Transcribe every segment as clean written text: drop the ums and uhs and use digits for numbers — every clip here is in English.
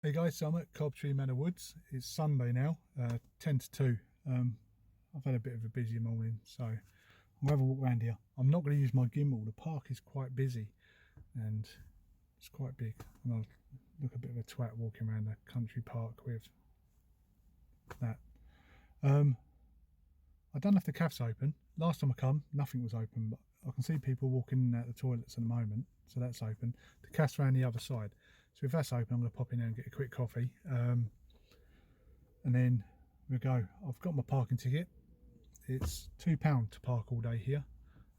Hey guys, so I'm at Cobtree Manor Woods. It's Sunday now, 10 to 2. I've had a bit of a busy morning, so I'm going to have a walk around here. I'm not going to use my gimbal. The park is quite busy and it's quite big. And I'll look a bit of a twat walking around the country park with that. I don't know if the cafe's open. Last time I come, nothing was open, but I can see people walking in and out the toilets at the moment, so that's open. The cafe's around the other side. So if that's open, I'm going to pop in there and get a quick coffee. And then we'll go. I've got my parking ticket. It's £2 to park all day here.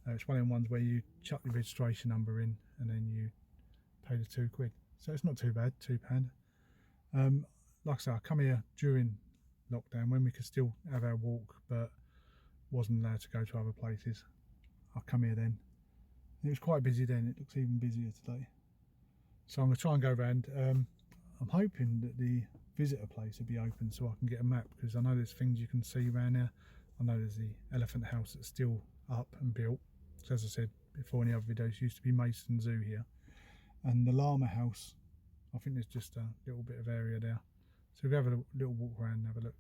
It's one of them ones where you chuck the registration number in and then you pay the £2. So it's not too bad, £2. Like I say, I come here during lockdown when we could still have our walk, but wasn't allowed to go to other places. I'll come here then. It was quite busy then. It looks even busier today. So I'm going to try and go around. I'm hoping that the visitor place will be open so I can get a map, because I know there's things you can see around there. I know there's the elephant house that's still up and built. So as I said before in the other videos, used to be Mason Zoo here. And the Llama house, I think there's just a little bit of area there. So we'll have a little walk around and have a look.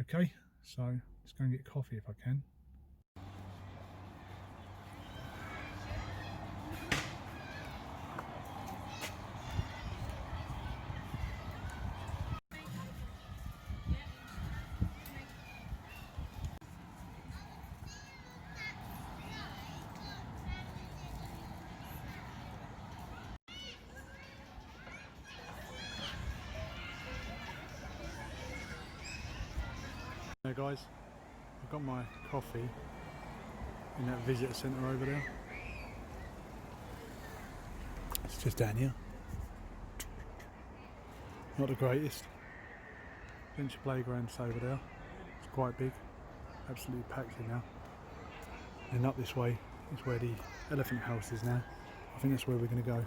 Okay, so let's go and get coffee if I can. Now guys, I've got my coffee in that visitor centre over there. It's just down here. Not the greatest. Venture playground's over there. It's quite big. Absolutely packed in now. And up this way is where the elephant house is now. I think that's where we're going to go.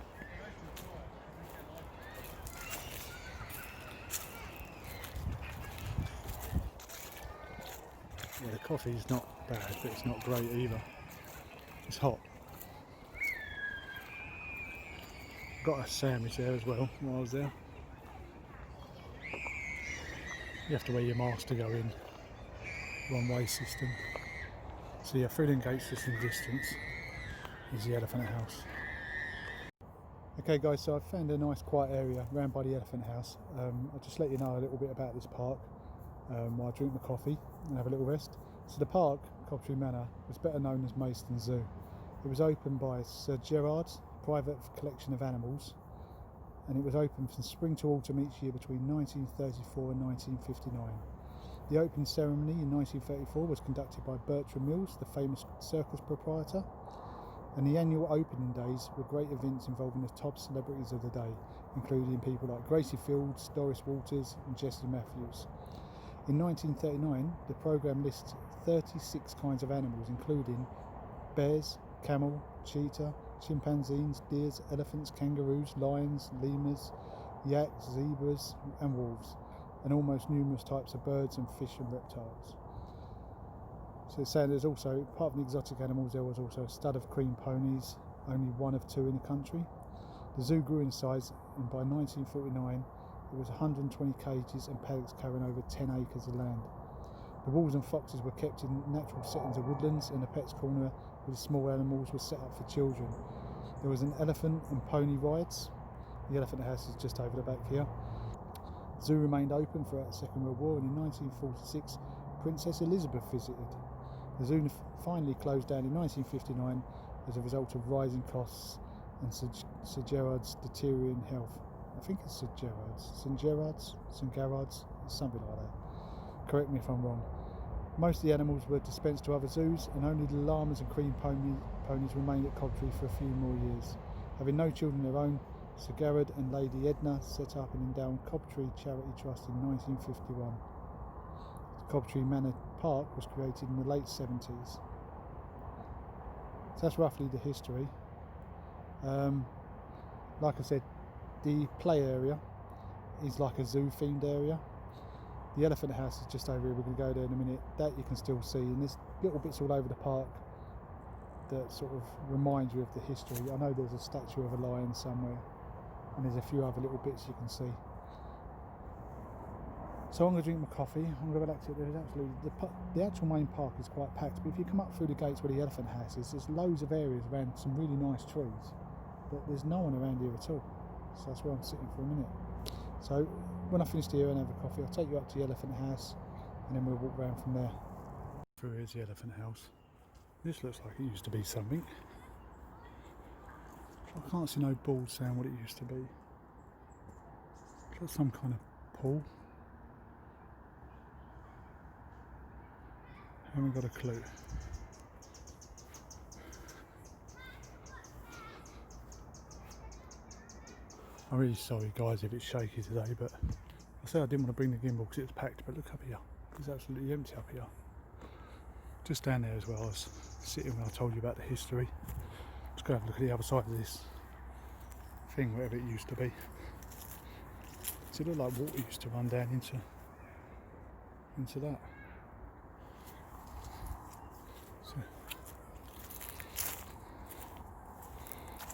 Yeah, the coffee's not bad, but it's not great either. It's hot. Got a sandwich there as well while I was there. You have to wear your mask to go in. One-way system. So yeah, Food and Gates just in the distance is the elephant house. Okay guys, so I've found a nice quiet area around by the elephant house. I'll just let you know a little bit about this park while I drink my coffee and have a little rest. So the park, Cobtree Manor, was better known as Mason Zoo. It was opened by Sir Gerard's private collection of animals, and it was open from spring to autumn each year between 1934 and 1959. The opening ceremony in 1934 was conducted by Bertram Mills, the famous circus proprietor, and the annual opening days were great events involving the top celebrities of the day, including people like Gracie Fields, Doris Waters and Jessie Matthews. In 1939, the programme lists 36 kinds of animals, including bears, camel, cheetah, chimpanzees, deers, elephants, kangaroos, lions, lemurs, yaks, zebras and wolves, and almost numerous types of birds and fish and reptiles. So it's saying there's also, apart from the exotic animals, there was also a stud of cream ponies, only one of two in the country. The zoo grew in size, and by 1949 it was 120 cages and paddocks covering over 10 acres of land. The wolves and foxes were kept in natural settings of woodlands, and the pets corner with small animals was set up for children. There was an elephant and pony rides. The elephant house is just over the back here. The zoo remained open throughout the Second World War, and in 1946 Princess Elizabeth visited. The zoo finally closed down in 1959 as a result of rising costs and Sir Gerard's deteriorating health. I think it's St Gerard's, something like that. Correct me if I'm wrong. Most of the animals were dispensed to other zoos, and only the llamas and cream ponies remained at Cobtree for a few more years. Having no children of their own, Sir Gerard and Lady Edna set up and endowed Cobtree Charity Trust in 1951. The Cobtree Manor Park was created in the late 70s. So that's roughly the history. Like I said, the play area is like a zoo themed area. The elephant house is just over here. We're going to go there in a minute. That you can still see, and there's little bits all over the park that sort of remind you of the history. I know there's a statue of a lion somewhere, and there's a few other little bits you can see. So I'm going to drink my coffee, I'm going to relax it. There's absolutely, the actual main park is quite packed, but if you come up through the gates where the elephant house is, there's loads of areas around some really nice trees, but there's no one around here at all. So that's where I'm sitting for a minute. So when I finish here and have a coffee, I'll take you up to the elephant house, and then we'll walk around from there. Through here's the elephant house. This looks like it used to be something. I can't see no board saying what it used to be. It's like some kind of pool. Haven't got a clue. I'm really sorry guys if it's shaky today, but I said I didn't want to bring the gimbal because it's packed, but look up here. It's absolutely empty up here. Just down there as well, I was sitting when I told you about the history. Just go have a look at the other side of this thing, whatever it used to be. Does it look like water used to run down into that? So,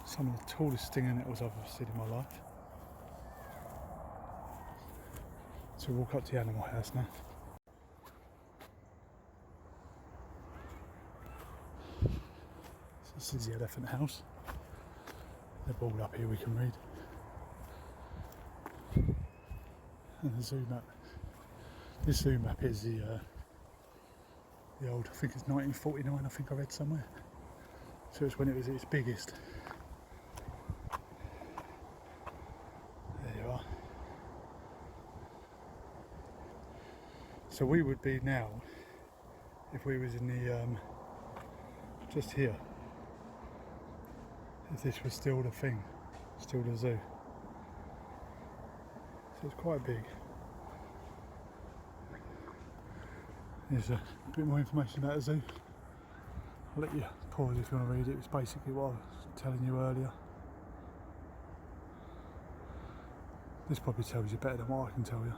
some of the tallest stinging nettles I've ever seen in my life. So we'll walk up to the animal house now. So this is the elephant house. They're board up here, we can read. And the zoo map. This zoo map is the old, I think it's 1949, I think I read somewhere. So it's when it was at its biggest. There you are. So we would be now, if we was in the, just here, if this was still the thing, still the zoo. So it's quite big. There's a bit more information about the zoo. I'll let you pause if you want to read it. It's basically what I was telling you earlier. This probably tells you better than what I can tell you.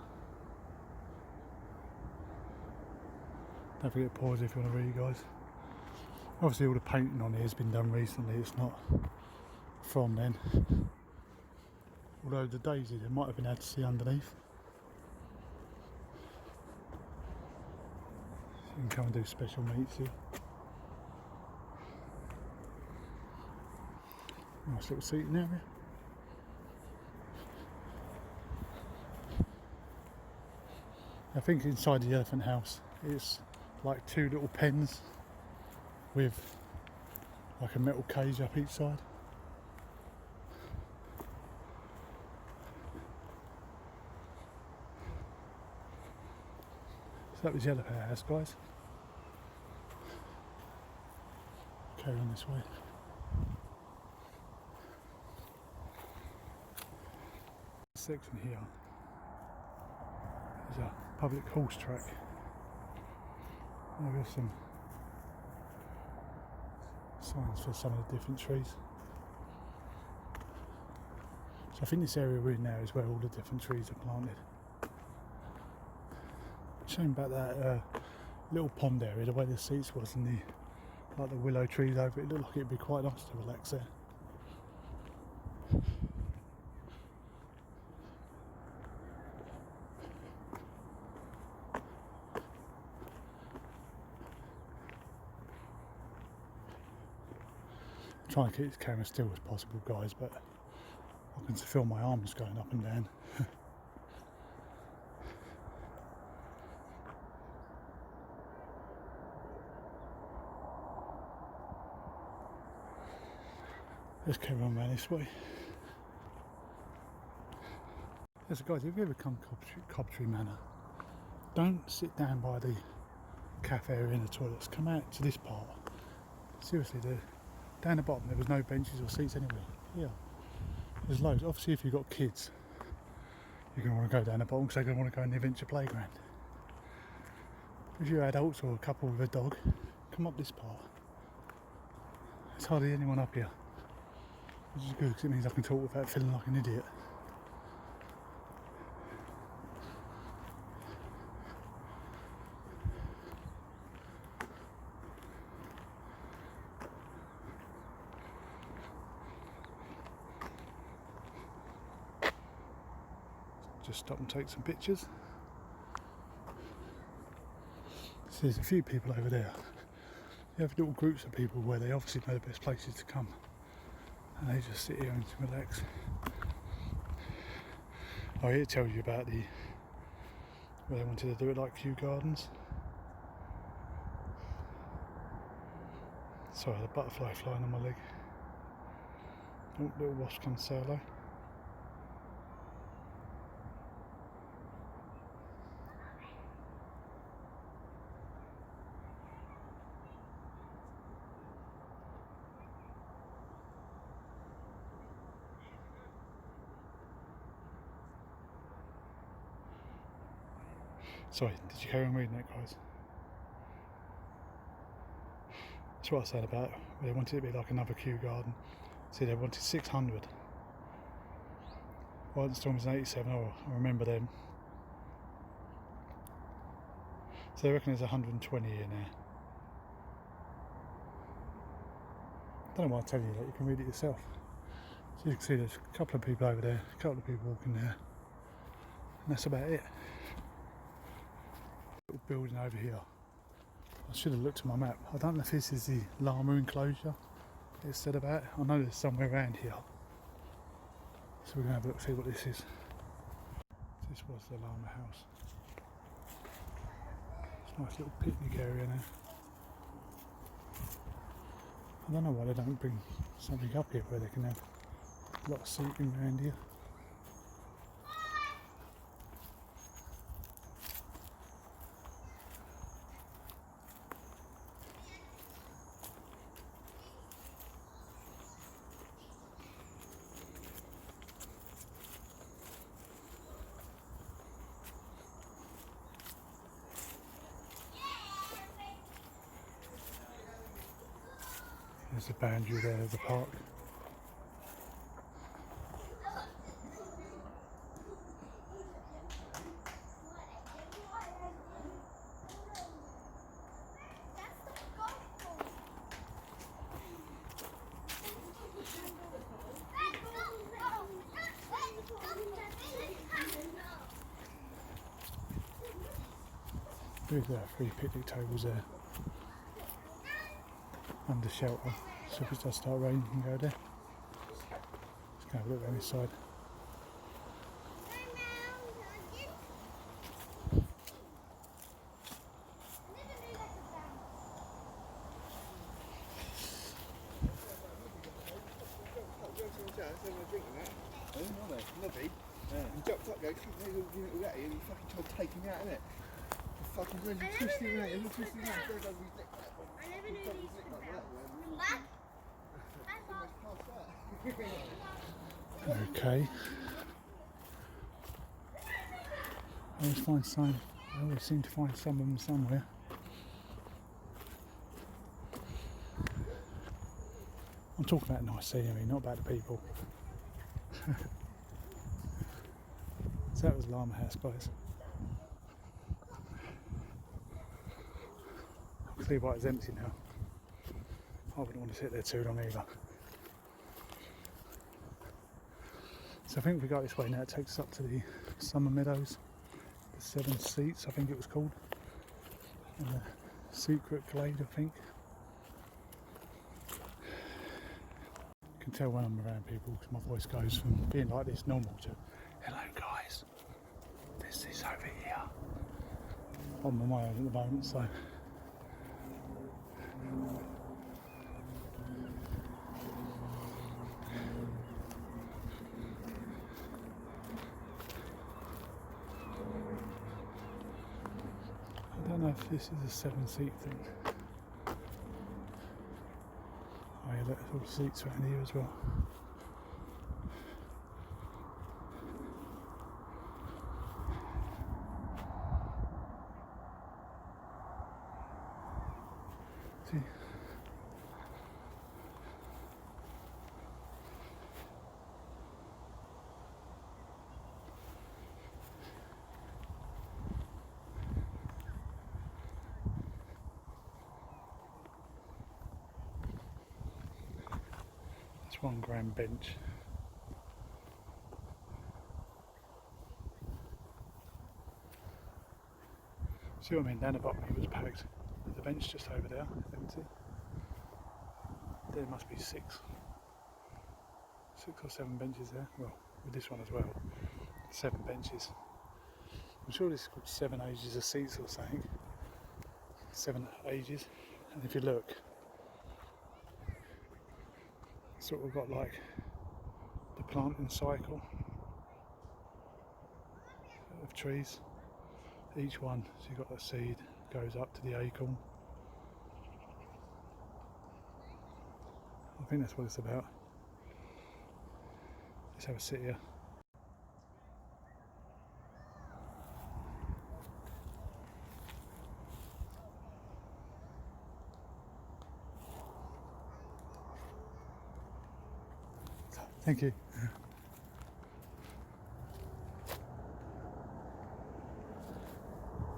Don't forget to pause if you want to read, guys. Obviously all the painting on here has been done recently, it's not from then. Although the daisy there might have been able to see underneath. So you can come and do special meets here. Nice little seating area. I think inside the elephant house it's like two little pens with like a metal cage up each side. So that was the elephant house, guys. Carry on this way. This section here is a public horse track. There are some signs for some of the different trees. So I think this area we're in now is where all the different trees are planted. Shame about that little pond area, the way the seats was and the willow trees over it. It looked like it'd be quite nice to relax there. Try and keep this camera still as possible, guys, but I can feel my arms going up and down. Let's carry on around this way. Yes, guys, if you ever come to Cobtree Manor, don't sit down by the cafe area in the toilets. Come out to this part. Seriously, down the bottom there was no benches or seats anywhere. Yeah, there's loads. Obviously, if you've got kids, you're going to want to go down the bottom because they're going to want to go in the adventure playground. If you're adults or a couple with a dog, come up this part. There's hardly anyone up here, which is good because it means I can talk without feeling like an idiot. Just stop and take some pictures. So there's a few people over there. You have little groups of people where they obviously know the best places to come, and they just sit here and relax. Oh, here it tells you about where they wanted to do it like Kew Gardens. Sorry, the butterfly flying on my leg. Oh, little wasp comes to say hello. Sorry, did you carry on reading that, guys? That's what I said about they wanted it to be like another Kew Garden. See, they wanted 600. White Storm was 87. Oh, I remember them. So they reckon there's 120 in there. I don't know why I'm telling you that, you can read it yourself. So you can see there's a couple of people over there, a couple of people walking there, and that's about it. Little building over here. I should have looked at my map. I don't know if this is the Llama Enclosure it said about. I know there's somewhere around here. So we're going to have a look, see what this is. This was the Llama House. It's a nice little picnic area now. I don't know why they don't bring something up here where they can have a lot of seating around here. There's the boundary there of the park. There's 3 picnic tables there under shelter, so if it does start raining you can go there. Let's go have a look around this side. He jumped up there, and he fucking tried taking me out, innit? Fucking really twisting around, you're twisting around, there goes his neck back. I never knew these were back. Okay. I always seem to find some of them somewhere. I'm talking about nice scenery, not about the people. So that was Llama House, guys. I can see why it's empty now. I wouldn't want to sit there too long either. So I think if we go this way now, it takes us up to the Summer Meadows, the 7 Seats, I think it was called, and the secret Glade, I think. You can tell when I'm around people because my voice goes from being like this normal to, hello guys, this is over here. I'm on my own at the moment, so. I don't know if this is a 7-seat thing. Oh yeah, look, there's all the seats around here as well. See? One grand bench. See what I mean? Down the bottom it was packed. There's a bench just over there, empty. There must be 6 or 7 benches there. Well, with this one as well. 7 benches. I'm sure this is called 7 ages of seats or something. 7 ages. And if you look, it's sort of got like the planting cycle of trees. Each one, so you've got a seed, goes up to the acorn. I think that's what it's about. Let's have a sit here. Thank you.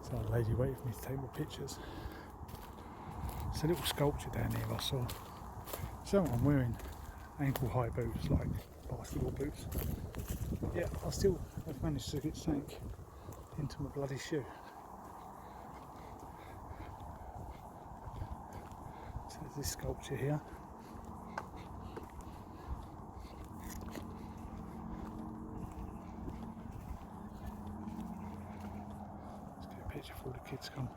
So a lady waiting for me to take more pictures. It's a little sculpture down here I saw. Someone wearing ankle high boots, like basketball boots. Yeah, I've managed to get sank into my bloody shoe. So there's this sculpture here. Let's get a picture before the kids come.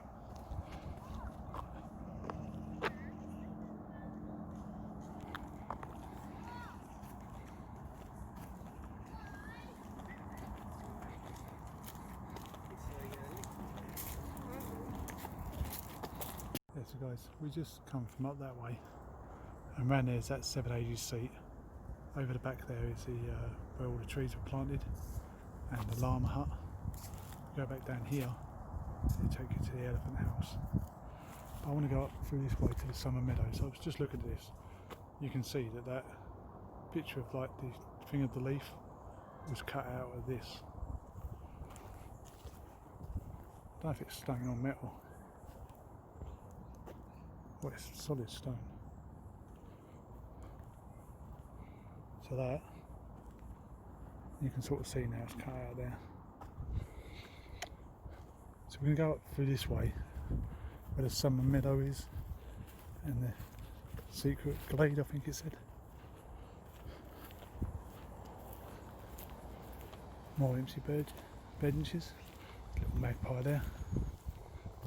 Yeah, so guys, we just come from up that way, and round there's that 7 ages seat. Over the back there is the where all the trees were planted, and the llama hut. Go back down here, it'll take you to the elephant house. But I want to go up through this way to the summer meadow. So I was just looking at this. You can see that picture of like the thing of the leaf was cut out of this. I don't know if it's stone or metal. Well, it's solid stone. So that, you can sort of see now it's cut out there. So we're going to go up through this way, where the summer meadow is, and the secret glade, I think it said. More empty benches. Little magpie there.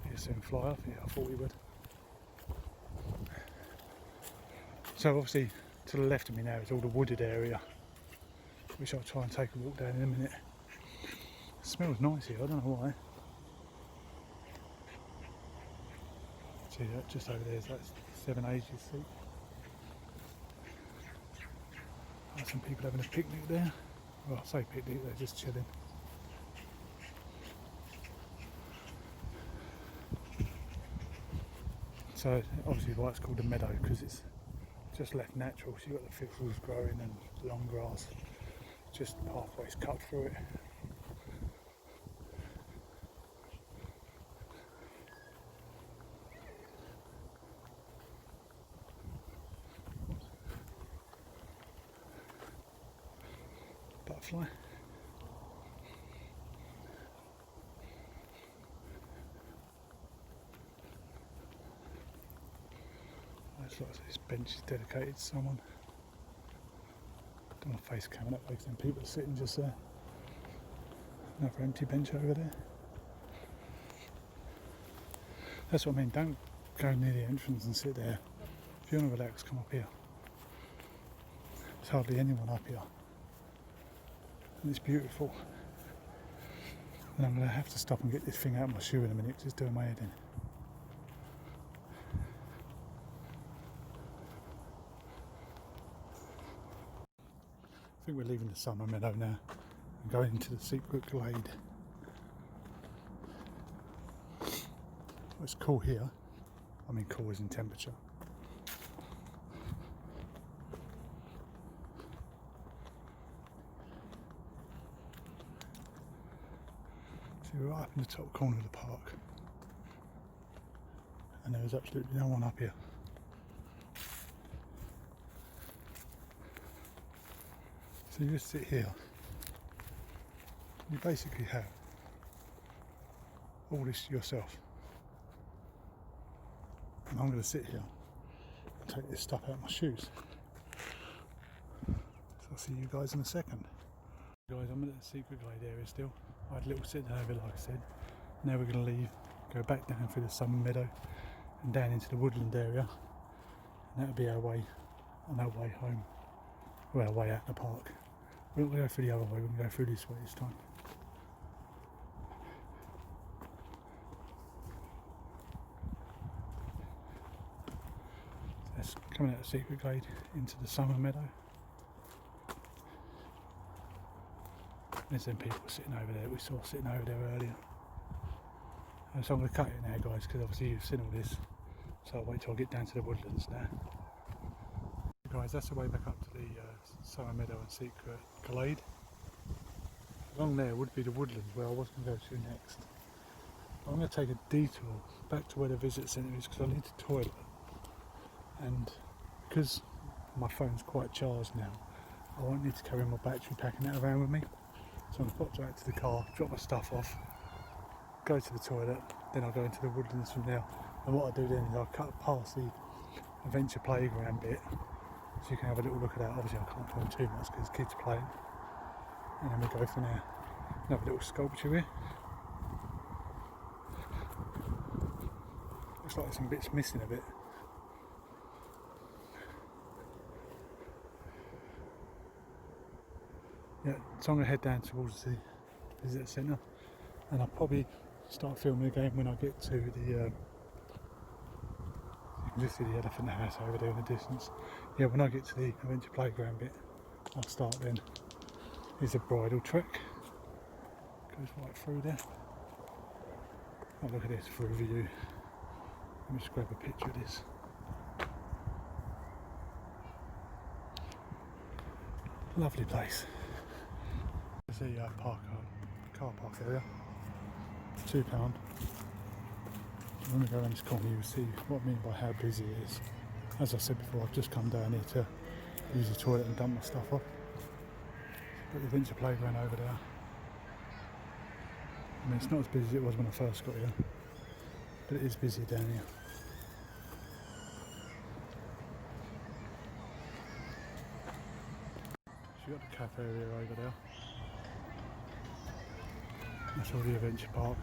He'll soon fly off. Yeah, I thought he would. So obviously to the left of me now is all the wooded area, which I'll try and take a walk down in a minute. It smells nice here, I don't know why. See that just over there is that 7 ages seat. There's some people having a picnic there. Well, I say picnic, they're just chilling. So obviously why it's called a meadow, because it's just left natural. So you've got the thistles growing and long grass, just pathways cut through it. Butterfly. Looks like this bench is dedicated to someone. Don't want to face camera that way because then people are sitting just there. Another empty bench over there. That's what I mean, don't go near the entrance and sit there. If you want to relax, come up here. There's hardly anyone up here. And it's beautiful. And I'm going to have to stop and get this thing out of my shoe in a minute, just doing my head in. I think we're leaving the summer meadow now and going into the secret glade. It's cool here. I mean, cool as in temperature. So we're right up in the top corner of the park, and there was absolutely no one up here. So you just sit here. You basically have all this to yourself. and I'm going to sit here and take this stuff out of my shoes. So I'll see you guys in a second. Guys, I'm at the secret glade area still. I had a little sit down over, like I said. Now we're going to leave, go back down through the summer meadow and down into the woodland area, and that'll be our way on our way home, or our way out the park. We're not going to go through the other way, we're going to go through this way this time. So that's coming out of the secret glade into the summer meadow. There's them people sitting over there that we saw sitting over there earlier. And so I'm going to cut it now, guys, because obviously you've seen all this. So I'll wait till I get down to the woodlands now. Guys, that's the way back up to the summer meadow and secret glade. Along there would be the woodlands where I was going to go to next. I'm going to take a detour back to where the visit centre is because I need the toilet. And because my phone's quite charged now, I won't need to carry my battery pack and that around with me. So I'm going to pop back to the car, drop my stuff off, go to the toilet, then I'll go into the woodlands from there. And what I do then is I'll cut past the adventure playground bit, so you can have a little look at that. Obviously I can't film too much because kids playing. And then we go from there. Another little sculpture here. Looks like there's some bits missing a bit. Yeah, so I'm going to head down towards the visitor centre, and I'll probably start filming again when I get to the you can just see the elephant house over there in the distance. Yeah, when I get to the adventure playground bit, I'll start then. Here's a bridle track, goes right through there. Oh, look at this for a view. Let me just grab a picture of this. Lovely place. There's a car park area, £2. When we go around this corner you'll see what I mean by how busy it is. As I said before, I've just come down here to use the toilet and dump my stuff off. Got the adventure playground over there. I mean, it's not as busy as it was when I first got here, but it is busy down here. So you've got the cafe area over there. That's all the adventure park.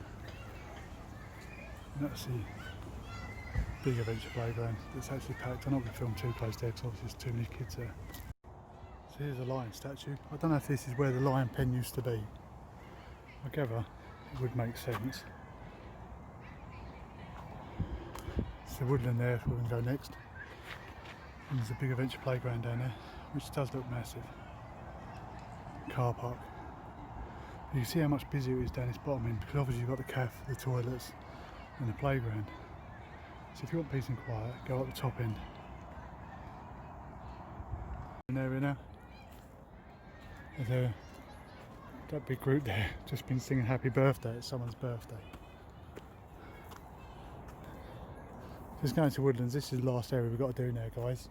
And that's the big adventure playground. It's actually packed. I'm not going to film too close there because obviously there's too many kids there. So here's a lion statue. I don't know if this is where the lion pen used to be. I gather it would make sense. It's the woodland there, so we can go next. And there's a big adventure playground down there, which does look massive. Car park. You can see how much busier it is down this bottom end because obviously you've got the cafe, the toilets and the playground. So if you want peace and quiet, go up the top end. An area now. There's that big group there, just been singing happy birthday. It's someone's birthday. Just going to woodlands. This is the last area we've got to do now, guys.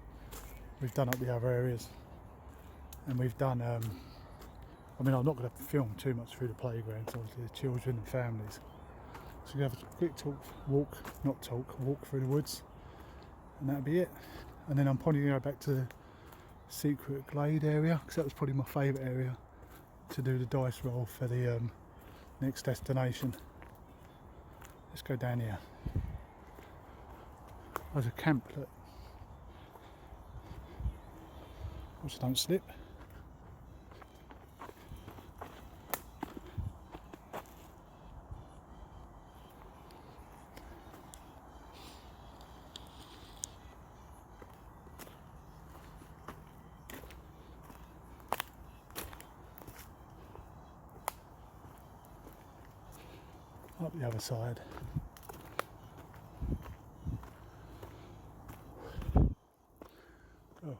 We've done up the other areas and we've done I mean, I'm not going to film too much through the playground, so obviously the children and families. So we have a quick walk through the woods, and that'll be it. And then I'm probably going to go back to the secret glade area, because that was probably my favourite area to do the dice roll for the next destination. Let's go down here. There's a camplet. Watch don't slip. Up the other side. Oh,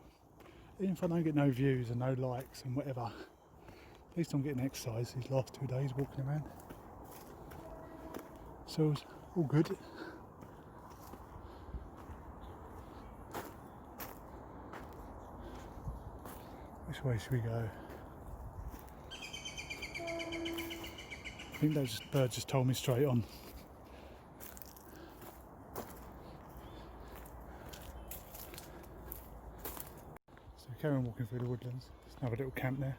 even if I don't get no views and no likes and whatever, at least I'm getting exercise these last 2 days walking around. So it's all good. Which way should we go? I think that bird just told me straight on. carry on walking through the woodlands. There's another little camp there.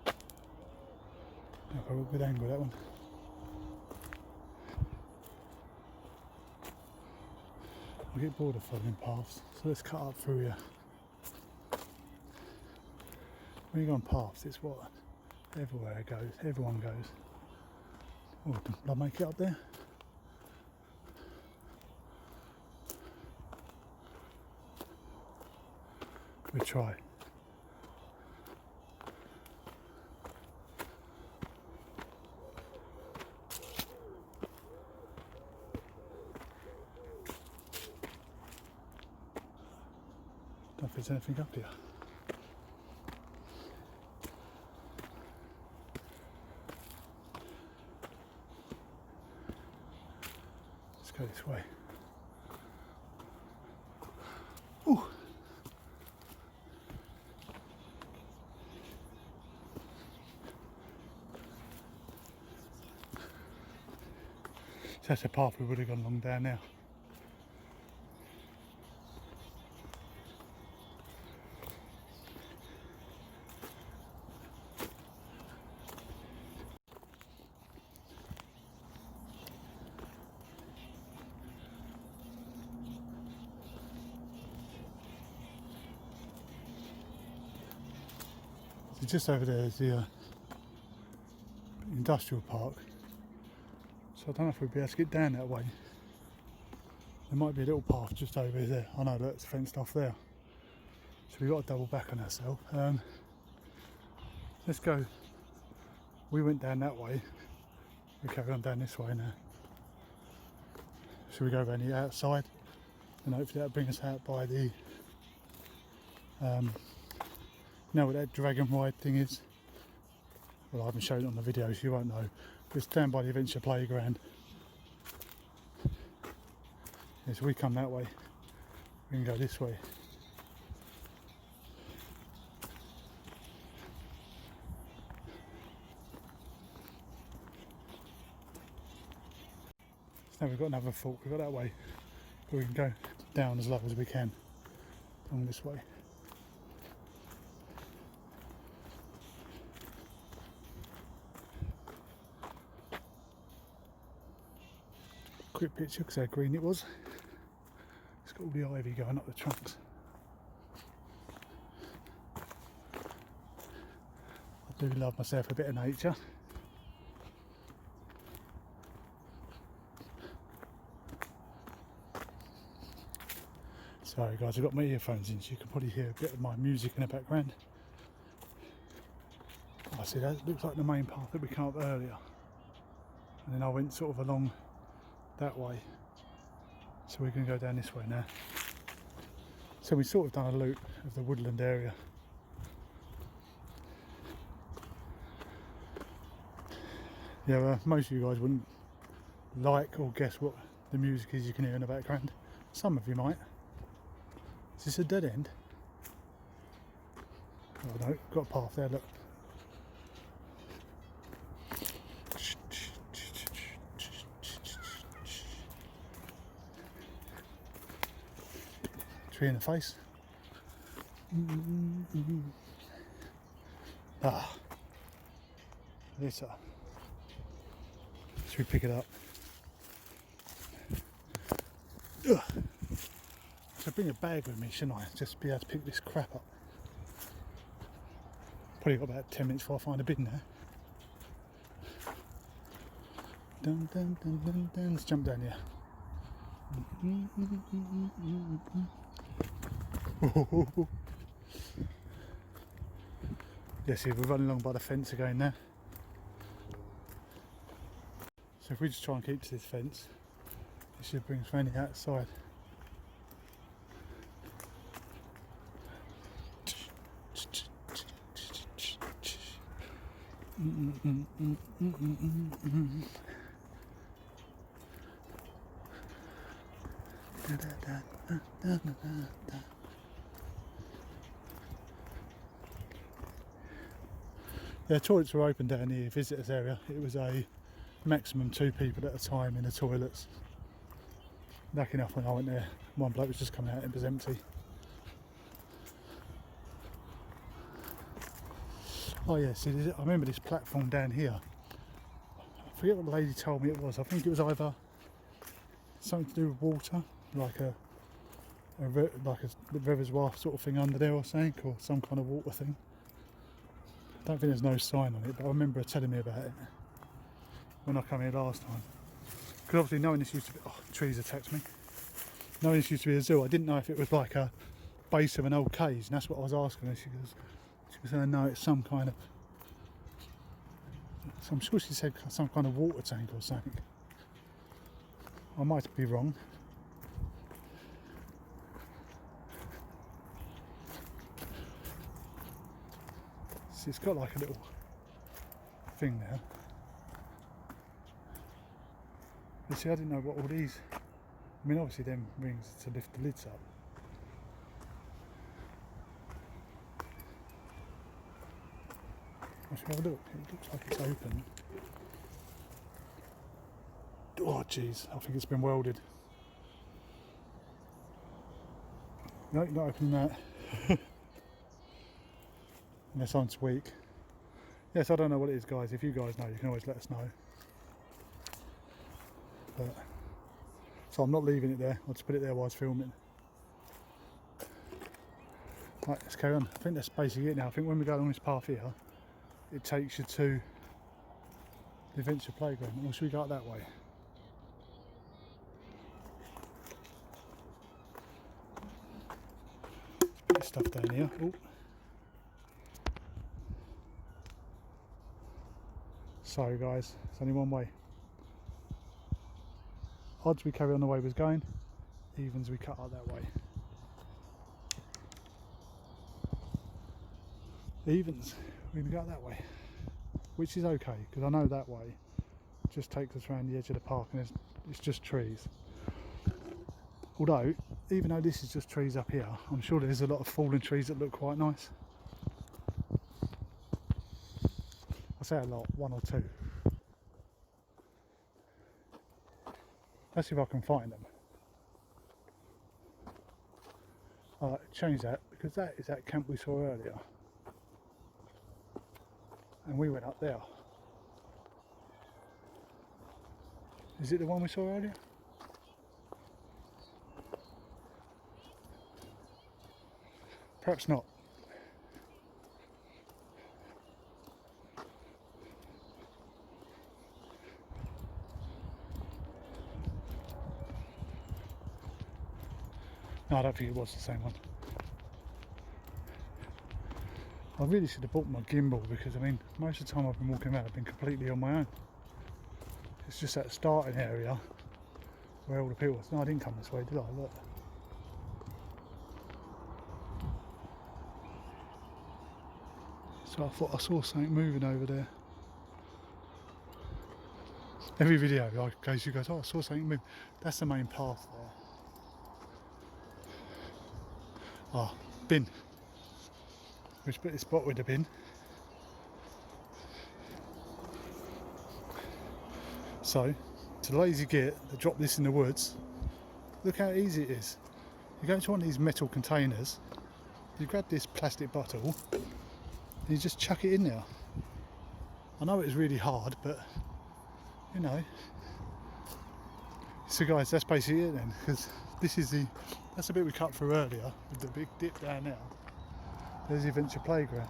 I've got a good angle, that one. I get bored of following paths, so let's cut up through here. When you go on paths, it's what everywhere it goes, everyone goes. Oh, can I make it up there? We try. Don't know if there's anything up here. Let's go this way. Ooh. So that's the path we would have gone along down now. So just over there is the industrial park. So I don't know if we'll be able to get down that way. There might be a little path just over there. I know that's fenced off there. So we've got to double back on ourselves. Let's go. We went down that way. We carry on down this way now. Should we go around the outside? And hopefully that'll bring us out by the you know what that dragon ride thing is? Well, I haven't shown it on the video, so you won't know. But it's down by the adventure playground. Yeah, so we come that way. We can go this way. So now we've got another fork. We've got that way. But we can go down as low as we can along this way. Quick picture because how green it was. It's got all the ivy going up the trunks. I do love myself a bit of nature. Sorry guys, I've got my earphones in so you can probably hear a bit of my music in the background. I see that looks like the main path that we came up earlier. And then I went sort of along that way, so we're going to go down this way now. So we've sort of done a loop of the woodland area. Yeah, most of you guys wouldn't like or guess what the music is you can hear in the background. Some of you might. Is this a dead end? Oh no, got a path there, look. Tree in the face. Ah, this. Should we pick it up? Ugh. I should bring a bag with me, shouldn't I? Just be able to pick this crap up. Probably got about 10 minutes before I find a bin now. Dun, dun, dun, dun, dun. Let's jump down here. Yeah, see, we're running along by the fence again now. So if we just try and keep to this fence, it should bring us round the outside. Yeah, toilets were open down the visitors area. It was a maximum 2 people at a time in the toilets. Lucky enough when I went there, one bloke was just coming out and it was empty. Oh yeah, see, I remember this platform down here. I forget what the lady told me it was. I think it was either something to do with water, like a reservoir sort of thing under there or something, or some kind of water thing. I don't think there's no sign on it, but I remember her telling me about it when I came here last time. Because obviously knowing this used to be, oh, trees attacked me. Knowing this used to be a zoo, I didn't know if it was like a base of an old cage, and that's what I was asking her. She was saying no, it's some kind of, so I'm sure she said some kind of water tank or something. I might be wrong. See, it's got like a little thing there. You see, I didn't know what all these, I mean obviously them rings to lift the lids up. Let's have a look. It looks like it's open. Oh jeez, I think it's been welded. No, not opening that. Unless I'm weak. Yes, I don't know what it is, guys. If you guys know, you can always let us know. But, so I'm not leaving it there. I'll just put it there while I was filming. Right, let's carry on. I think that's basically it now. I think when we go along this path here, it takes you to the adventure playground. Or should we go up that way? Put this stuff down here. Ooh. Sorry guys, it's only one way. Odds we carry on the way we was going, evens we cut out that way. Evens, we're going to go that way, which is okay because I know that way just takes us around the edge of the park and it's just trees. Although, even though this is just trees up here, I'm sure there's a lot of fallen trees that look quite nice. I say a lot, one or two. Let's see if I can find them. I'll change that because that is that camp we saw earlier. And we went up there. Is it the one we saw earlier? Perhaps not. No, I don't think it was the same one. I really should have bought my gimbal because I mean most of the time I've been walking around I've been completely on my own. It's just that starting area where all the people. No, I didn't come this way, did I? Look. So I thought I saw something moving over there. Every video I goes, you guys, oh I saw something move. That's the main path there. Ah, bin. Which put this spot with the bin. So, to the lazy git that drop this in the woods, look how easy it is. You go into one of these metal containers, you grab this plastic bottle, and you just chuck it in there. I know it's really hard, but you know. So guys, that's basically it then, because this is that's the bit we cut through earlier with the big dip down there. There's the adventure playground.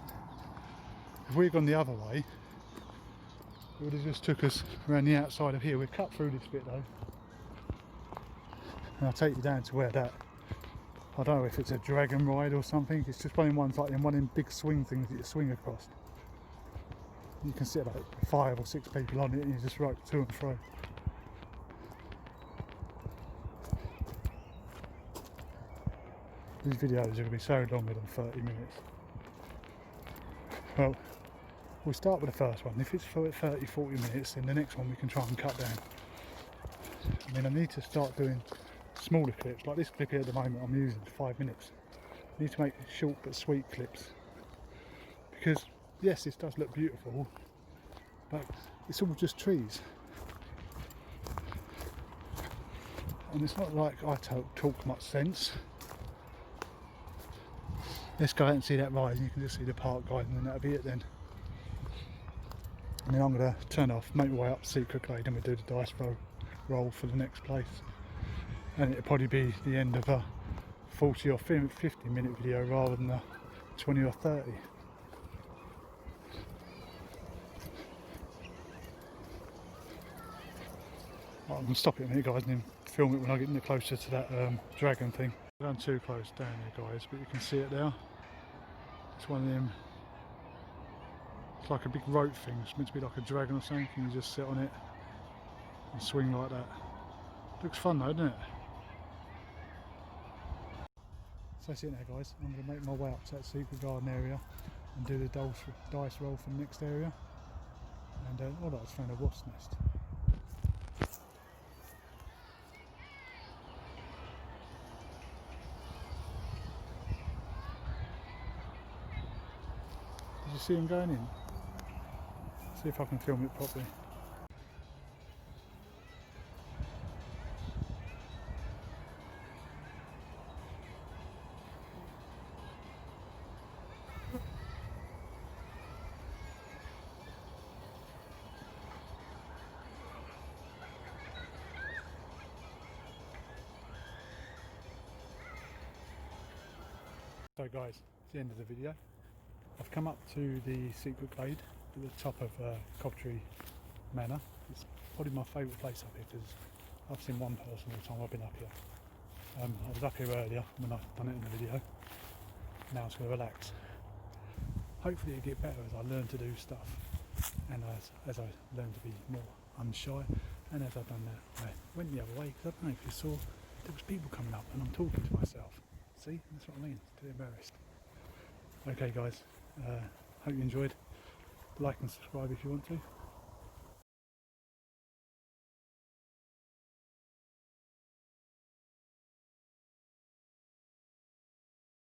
If we'd gone the other way, it would have just took us around the outside of here. We've cut through this bit though. And I'll take you down to where that, I don't know if it's a dragon ride or something. It's just one of the ones like in one of them big swing things that you swing across. You can sit like 5 or 6 people on it and you just rope to and fro. These videos are going to be so longer than 30 minutes. Well, we'll start with the first one. If it's for 30-40 minutes, then the next one we can try and cut down. I mean, I need to start doing smaller clips. Like this clip here at the moment I'm using for 5 minutes. I need to make short but sweet clips. Because, yes, this does look beautiful, but it's all just trees. And it's not like I talk much sense. Let's go out and see that rise and you can just see the park guide and then that'll be it then. And then I'm going to turn off, make my way up Secret Glade, and we do the dice roll for the next place. And it'll probably be the end of a 40 or 50 minute video rather than a 20 or 30. I'm going to stop it a minute, guys, and then film it when I get closer to that dragon thing. I'm going too close down here, guys, but you can see it there. It's one of them. It's like a big rope thing. It's meant to be like a dragon or something. You just sit on it and swing like that. Looks fun though, doesn't it? So that's it now, guys. I'm going to make my way up to that secret garden area and do the dice roll for the next area. And all I was found a wasp nest. Did you see him going in? See if I can film it properly. So guys, it's the end of the video. I've come up to the secret glade at the top of Cobtree Manor. It's probably my favourite place up here because I've seen one person all the time I've been up here. I was up here earlier when I've done it in the video. Now I'm just going to relax. Hopefully it'll get better as I learn to do stuff and as I learn to be more unshy, and as I've done that I went the other way because I don't know if you saw there was people coming up and I'm talking to myself. See, that's what I mean, too embarrassed. Okay guys, hope you enjoyed. Like and subscribe if you want to.